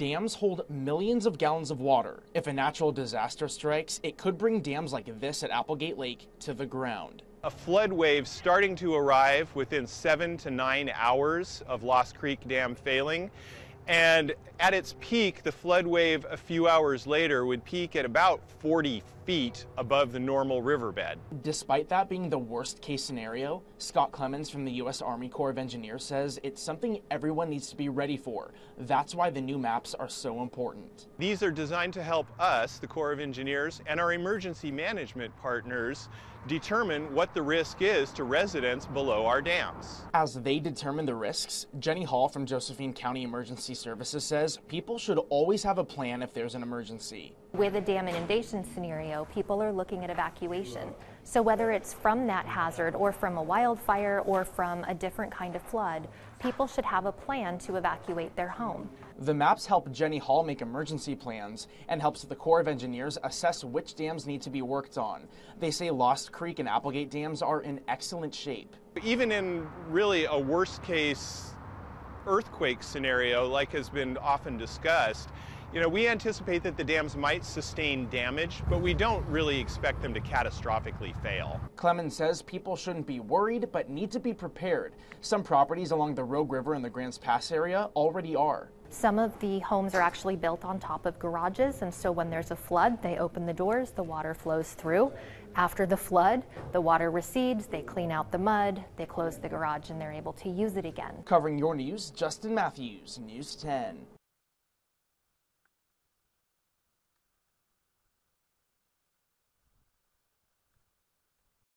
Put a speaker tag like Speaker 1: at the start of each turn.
Speaker 1: Dams hold millions of gallons of water. If a natural disaster strikes, it could bring dams like this at Applegate Lake to the ground.
Speaker 2: A flood wave starting to arrive within 7 to 9 hours of Lost Creek Dam failing. And at its peak, the flood wave a few hours later would peak at about 40 feet above the normal riverbed.
Speaker 1: Despite that being the worst case scenario, Scott Clemens from the U.S. Army Corps of Engineers says it's something everyone needs to be ready for. That's why the new maps are so important.
Speaker 2: These are designed to help us, the Corps of Engineers, and our emergency management partners determine what the risk is to residents below our dams.
Speaker 1: As they determine the risks, Jenny Hall from Josephine County Emergency Services says people should always have a plan if there's an emergency.
Speaker 3: With a dam inundation scenario, people are looking at evacuation. So whether it's from that hazard or from a wildfire or from a different kind of flood, people should have a plan to evacuate their home.
Speaker 1: The maps help Jenny Hall make emergency plans and helps the Corps of Engineers assess which dams need to be worked on. They say Lost Creek and Applegate dams are in excellent shape.
Speaker 2: Even in really a worst case earthquake scenario, like has been often discussed, we anticipate that the dams might sustain damage, but we don't really expect them to catastrophically fail.
Speaker 1: Clemens says people shouldn't be worried, but need to be prepared. Some properties along the Rogue River and the Grants Pass area already are.
Speaker 3: Some of the homes are actually built on top of garages, and so when there's a flood, they open the doors, the water flows through. After the flood, the water recedes, they clean out the mud, they close the garage, and they're able to use it again.
Speaker 1: Covering your news, Justin Matthews, News 10.